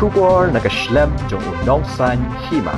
Kubor nakaslem jong unong san hima.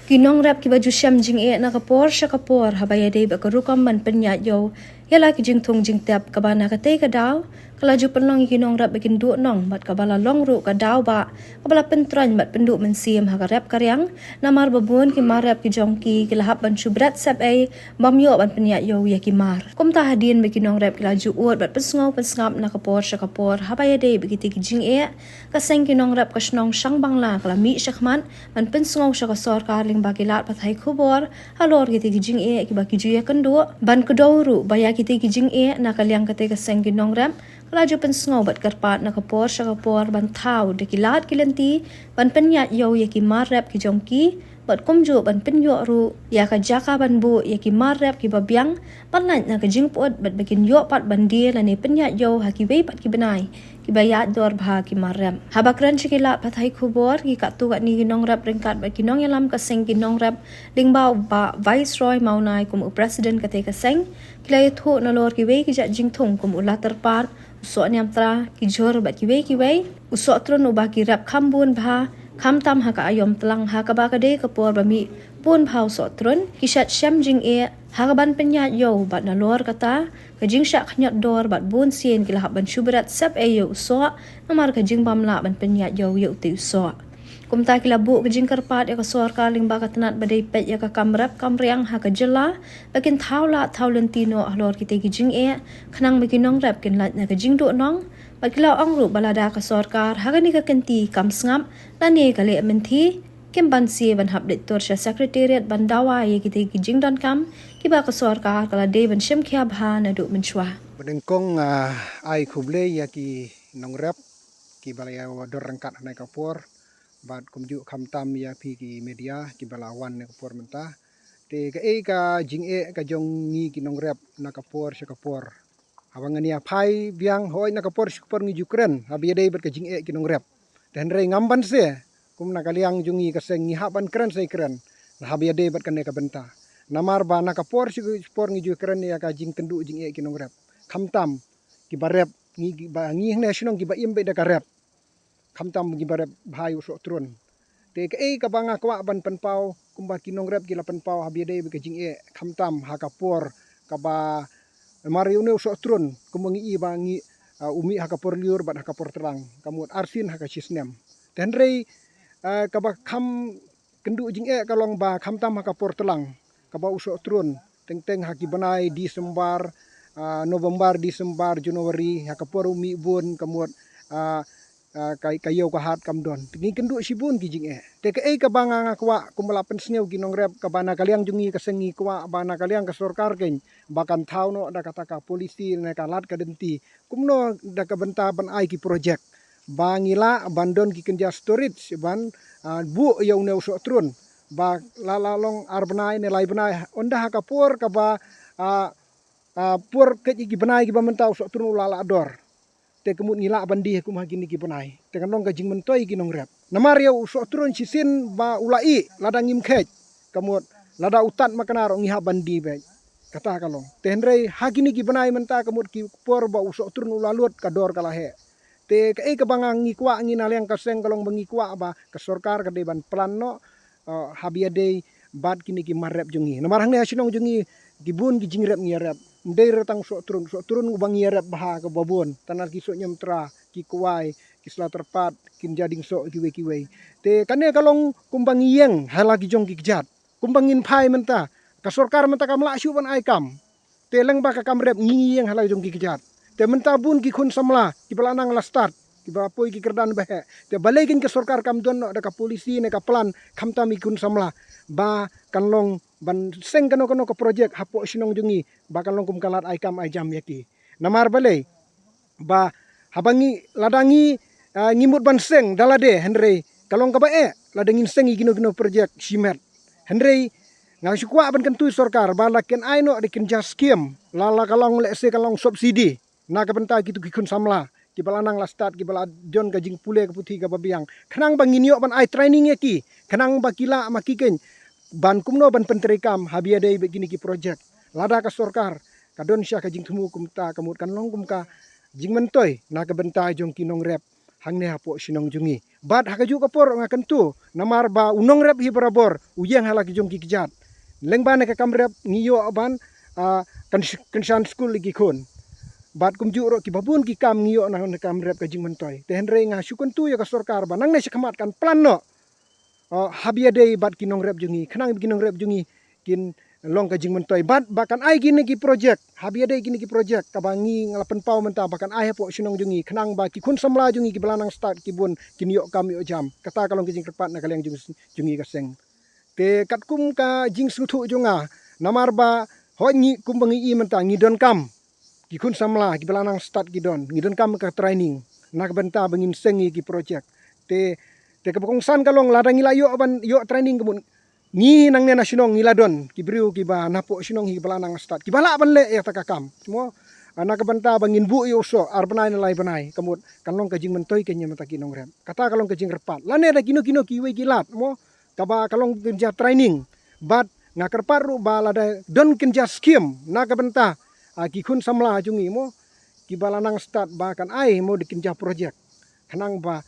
Kinong rap ki baju syam jing e na kapor sya kapor habaya dei ba karukam man penyat yo yala ki jing thong jing tap ka bana ka te ka daw kalaju penlong kinong rap bikin du nong bat ka bala long ru ka daw ba ka bala pentran bat pendu men siam ha ka rap karyang namar babun ki mar rap ki jongki ki lahap ban subrat sap e bam yo ban penyat yo ya ki mar kum ta hadin be kinong rap ki laju ut bat pensngau pensngap na kapor sya kapor habaya dei be ki jing e ka seng kinong rap ka snong sang bangla kala mi syakman man pensngau sya ka sor ka bagi lat pathai khubor halor kiti kijing e ki baki juya kendo ban kedawru baya kiti kijing e na kalyang kate ka seng ginong ram laju pensngau bat karpat na kapor sya kapor ban thau de kilat kilenti ban penyat yo ye ki marap ki jongki bat kumju ban penyo ru ya ka jaka ban bu ye ki marap ki babyang ban lan na ka jing pot bat bakin yo pat ban dia la ne penyat yo ha ki wei pat ki benai ki bayat dor bha ki maram habakran chikila pathai khubor ki ka tu ni ginong rap ringkat ba kinong yalam ka seng ginong rap lingbau ba viceroy maunai kum president kate ka seng kilai thu na lor ki wei ki ja jing thong kum ula terpar usok nyam tra ki jor ba ki wei usok tron uba ki rap khambun bha kham tam ha ka ayom tlang ha ka ba ka de ka por ba mi pun phau so tron ki shat sham jing e ha ka ban penyat yo bat na lor kata ka jing sha khnyat dor bat bun sien ki lahap ban subrat sap e yo usok namar ka jing bamla ban penyat yo ti usok kumta ki labu ka jing karpat ya ka sor ka ling ba ka tanat badai pet ya ka kamrap kamriang ha ka jela bakin thawla thawlentino alor ki te ki jing e khnang ba ki nong rap kin lat na ka jing do nong Pagkilaw ang ru balada ka sorkar hagani ka kenti kam sngam nani kali menti kim bansi ban habdet tor sya secretariat bandawa ye kite kijing don kam kiba ka sorkar kala de ban shem khya bha na du menchwa Bedengkong ai khuble ya ki nongrap ki balaya dor rangkat na kapor bat kumju khamtam ya phi ki media ki balawan na kapor menta te ka jing e ka jong ni ki nongrap na kapor sya kapor Abangan ya pai biang hoi na kapor super ngi Ukraine habi dei ber ka jing e kinong rep dan rei ngamban se kum na kaliang jungi ka seng ngi haban kren sei kren na habi dei ber ka ne ka benta namar ba na kapor super ngi Ukraine ya ka jing kendu jing e kinong rep khamtam ki barep ngi ba ngi ne shnong ki ba imbe da ka rep khamtam ki barep bhai usok trun te ka banga kwa ban penpau kum ba kinong rep ki la penpau habi dei ber ka jing e khamtam ha kapor ka ba Mari une usok trun kumongi ibangi umi hakapor liur bat hakapor terang kamut arsin hakasisnem dan rei kaba kham kendu jing e kalong ba kham tam hakapor telang kaba usok trun teng haki banai Desember November Desember Januari hakapor umi bun kamut kayo kahat kamdon tingi kendu sibun ki jing e te ka banga ngakwa kumala pensneu ginong rep kabana kaliang jungi kasengi kwa bana kaliang ka sorkar ken bakan thau no da kata ka polisi ne kalat ka denti kumno da ka benta ban ai ki project bangila abandon ki kenja storage ban bu yau ne usok trun ba lalalong arbenai ne lai benai onda ha kapor ka ba pur ke ki benai ki ba menta usok trun ulala dor te kemut ngila bandi kum hagini ki benai te kanong ka jing mentoi ginong rep namar yau usok trun sisin ba ulai ladang im khej kamut lada utat makanaro ngiha bandi be kata kalong tenrei hagini ki benai menta kamut ki por ba usok trun ulalut kador kalahe te ka bangang ngikwa ngina leng kaseng kalong bangikwa ba ka sorkar ka deban plan no habia dei bad kini ki marep jungi namar hang ne asinong jungi gibun ki jingrep ngi rep ndei retang sok trun ubang ngi rep baha ka babon tanar ki sok nyemtra ki kuai ki sla terpat kin jading sok kiwe te kane kalong kumbang yeng halagi jong ki jat kumbangin pai menta ka sorkar menta kam la syu ban ai kam te leng ba ka kam rep ngi yeng halagi jong ki jat te menta bun ki khun samla ki balanang la start ki ba poi ki kerdan behe te balekin ke sorkar kam don no da ka polisi ne ka plan kam tam ikun samla ba kanlong ban seng kano ko project hapo sinong jungi ba kanlong kum kalat ai kam ai jam yaki namar bale ba habangi ladangi ngimut ban seng dalade henry kalong ka ba ladangin seng igino project simet henry ngang sukwa ban kentu sorkar ba laken ai no dikin jaskiem lala kalong lese kalong subsidi na ka benta kitu kikun samla ki balanang la start ki bala jon ka jing pule ka puthi ka babiang khnang bangin yo ban ai training yaki khnang bakila makiken ban kumno ban penterikam habia dei begini ki project lada ka sorkar kadon sya ka jing thumu kumta kamut kan long kumka jing mentoi na ka benta jong kinong rep hang ne hapo sinong jungi Bat hakaju kapor ngakan tu namar ba unong rep hi barabor uyang halaki jong ki kijat. Leng ban ka kamrep ngiyo ban kan school lagi kon. Bat kumju ro ki babun ki kam ngiyo na kamrep ka jing mentoy. Tehen re nga syukun tu ya ka sorkar ba nang ne sikamat kan plan no. Habia day bat kinong rep jungi kenang kinong rep jungi kin long ka jing mentoy bat bakan ai gini ki project habia day gini ki project kabangi ngalapan pau menta bakan ai po sinong jungi kenang ba ki kun samla jungi ki belanang start ki bun kin yo kam yo jam kata kalong ki jing kerpat na kalyang jungi ka seng te kat kum ka jing sutu junga namar ba ho ngi kum bangi i menta ngi don kam ki kun samla ki belanang start ki don ngi don kam ka training nak benta bangin sengi ki project te kapakong san kalong ladang ila yo ban yo training kemun ngi nang nena sinong ngiladon kibriu kiba napo sinong hi balanang start kibala ban le ya takakam semua anak banta bangin bu yo so arbanai nalai banai kamut kanlong kajing mentoy kenya mata kinong rem kata kalong kajing repat lane ada kino kiwe gilat mo kaba kalong kerja training bat ngakerpat ru balada don kerja skim nak banta ki kun samla jungi mo kibalanang start bahkan ai mo dikinja project kanang ba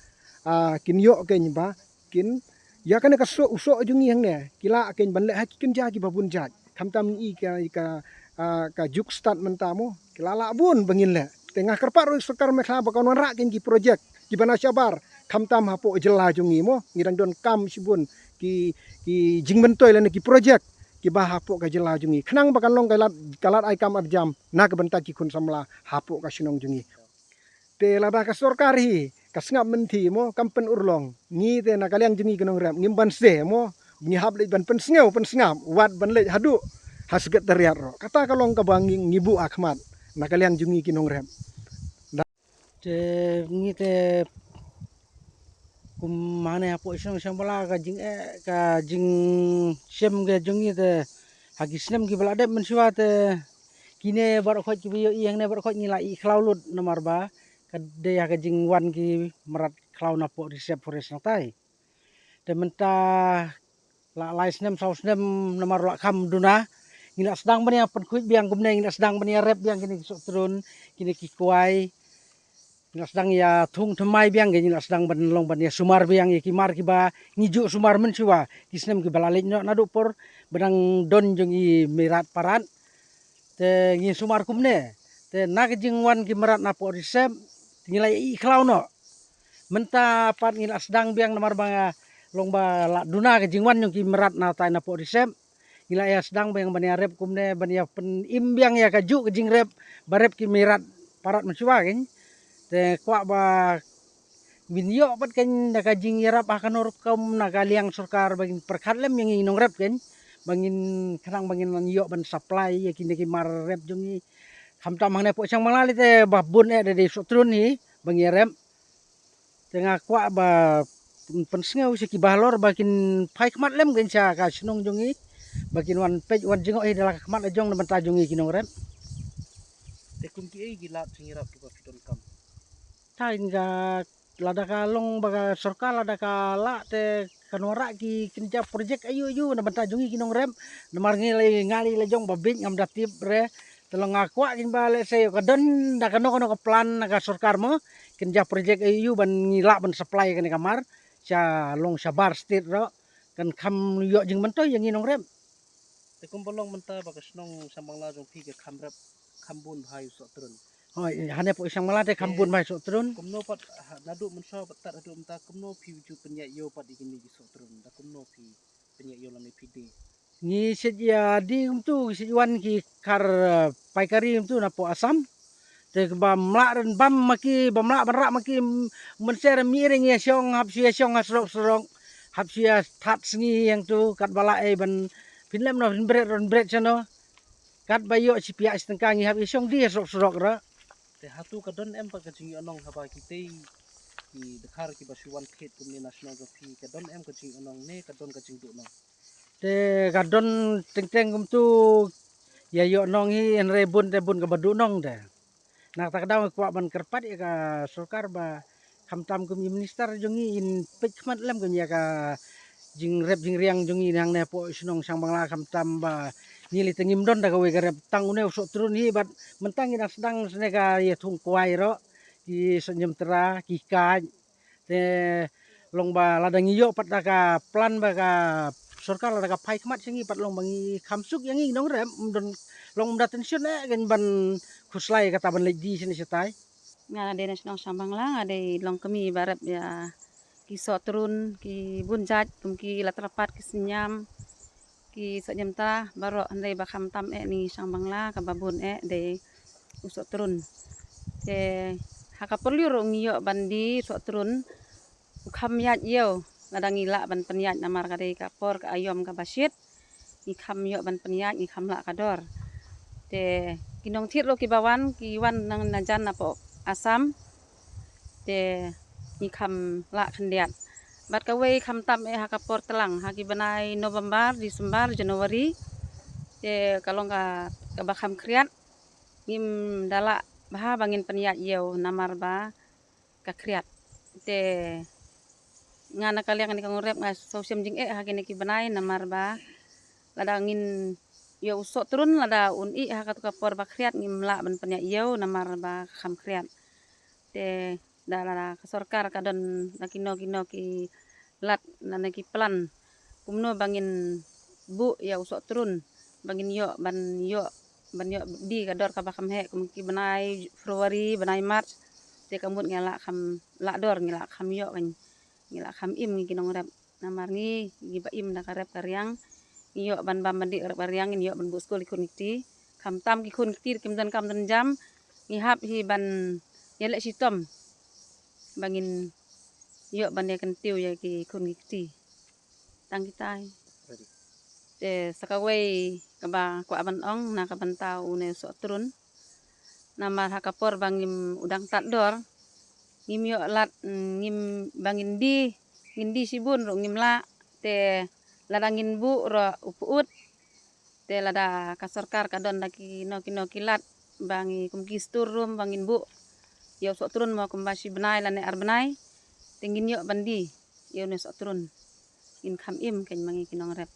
kin yo kenya ba kin ya kan ka so uso jungi hang ne kila ken ban le ha kin ja ki babun jat kam tam i ka juk start mentamo kila la bun bangin le tengah kerpat ro sekar me kha ba kon ra ken ki project ki bana sabar kam tam ha po jela jungi mo ngidang don kam sibun ki jing mentoy le ki project ki ba ha po ka jela jungi khnang ba kan long kalat ai kam jam na ka banta ki kun samla ha po ka sinong jungi te lada ka sorkar hi kasngap menti mo kampen urlong ngi te nakalyang jungi kenong rem ngimban se mo ngihap le ban pensngeu pensngap wat ban le hadu hasget teriat ro kata kalong ka bang ngibu akhmat nakalyang jungi kinong rem te ngi te kum mane apo isong bala ka jing sem ge jungi te hagi snem gi bala de mensiwa te kine bar khoj ki yo yang ne bar khoj ngila i khlaulut nomor ba kade ya jing wan ki merat klau na po reserve forest na tai te menta la lai snem sau snem nomor la kam duna ngila sedang bania pen kuit biang gumne ngila sedang bania rep biang kini sok turun kini ki kuai ngila sedang ya thung themai biang ge ngila sedang ban long ban ya sumar biang ki mar ki ba ngiju sumar men siwa ki snem ki balalik no na dupor bedang don jong i mirat parat te ngi sumar kumne te na jing wan ki merat na po reserve ngilai i klau no menta pat ngila sedang biang namar banga long ba la duna ke jingwan yung ki merat na tai na po reserve ngila ya sedang biang bania rep kumne bania pen imbiang ya kaju ke jing rep barep ki merat parat mensiwa ken te kwa ba binyo pat ken na ka jing yarap akan uruk kaum na kaliang surkar bagin perkhatlem yang inong rep ken bangin kanang bangin yo ban supply ya kini ki mar rep jungi hamtam mangne po sang mangali te babun e de sotrun hi bang yarem tengah kwa ba pensngeu si ki balor bakin pai kmat lem gen sa ka sinong jungi bakin wan pej wan jingok hi dalak kmat jong na ta jungi kinong rem te kum ki ai gilat singirap ki papiton kam tain ga lada kalong baga sorka lada kala te kanora ki kinja project ayu na banta jungi kinong rem namar ngali le jong babin ngam datip re telong akwa kin bale se kadon da kano ka plan naga sorkar mo kinja project ayu ban ngila ban supply kan kamar sa long sabar state ro kan kam yo jing mentoy yang inong rem te kum bolong menta bagas nong sambang la jong pi ke kamrap kambun hayu sok turun hoi hane po isang malate kambun mai sok turun kumno pat nadu menso batat adu menta kumno pi ju penya yo pat ikini gi sok turun da kumno pi penya yo lani pide ni sedia di tu sejuan ki kar paikari tu na po asam te bam la dan bam maki bam la berak maki menser miring ya syong hap sia syong hasrok hap sia tat sengi yang tu kat bala e ban pinlem no bret chano kat bayo si pia setengah ngi hap syong dia serok ra te hatu kadon em pa kajing onong haba kitei ki dekhar ki basuan khet kumni national pi kadon em kajing onong ne kadon kajing du no te kadon teng tu ya yo nong hi en rebun te bun ka badu nong de nak tak daw kwa ban kerpat ya ka sorkar ba hamtam kum minister jongi in pekmat lem kum ya ka jing rep jing riang jongi nang ne po sinong sang bangla hamtam ba nili tengim don da ka we rep tang une sok turun hi bat mentang ina sedang seneka ya tung kuai ro ki senyum tera ki kaj te long ba lada ngiyo pat ka plan ba ka sorkar lada ka pai khmat singi pat long bangi khamsuk yang ngi nong rem don long da tension gen ban khuslai kata ban leji sini setai Nga de nasional sambang lang ade long kami barap ya ki sotrun ki bunjat kum ki latrapat ki senyam ki senyam ta baro andai bakam tam ni sambang la ka babun de usotrun te haka perlu ro ngiyo bandi sotrun kham yat yo ladang ila ban penyat namar kade ka por ka ayom ka basit ni kham yo ban penyat ni kham la kador te kinong thit ro ki bawan ki wan nang najan apo Asam te ni kham la khandiat bat ka wei kham tam haka por telang haki banai November Desember Januari te kalong ka bakam kriat ngim dala bah bangin penyat yo namar ba ka kriat te ngana kaliang ni kangurep nga sosiam jing haki ni ki banai namar ba ladangin yo usok turun lada uni haka tu kapor ba kriat ngim la ban penyat yo namar ba kham kriat te dala kasorkar kadon nakino kino ki lat nana ki plan kumno bangin bu ya usok turun bangin yo ban yo di kador ka bakam he kum ki banai Februari banai March te kamut ngala kham la dor ngila kham yo kan ngila kham im ngi kinong rep namar ngi ba im da karep karyang yo ban bam bandi rep karyang yo ban bu skol ikun ti kham tam ki kun ti kim dan kam dan jam ngi hap hi ban yelek sitom bangin yo ban ya kentiu ya ki kun ti tang kitai te sakawai kaba kwa ban ong na kaban tau ne so turun namar hakapor bangim udang tador ngim yo lat ngim bangin di sibun ro ngim la te ladangin bu ro upuut te lada kasorkar kadon daki no kilat bangi kumkis turum bangin bu yo so turun mo kumbasi benai lane ar benai tingin yo bandi yo ne so turun in kham im ken mangi kinong rep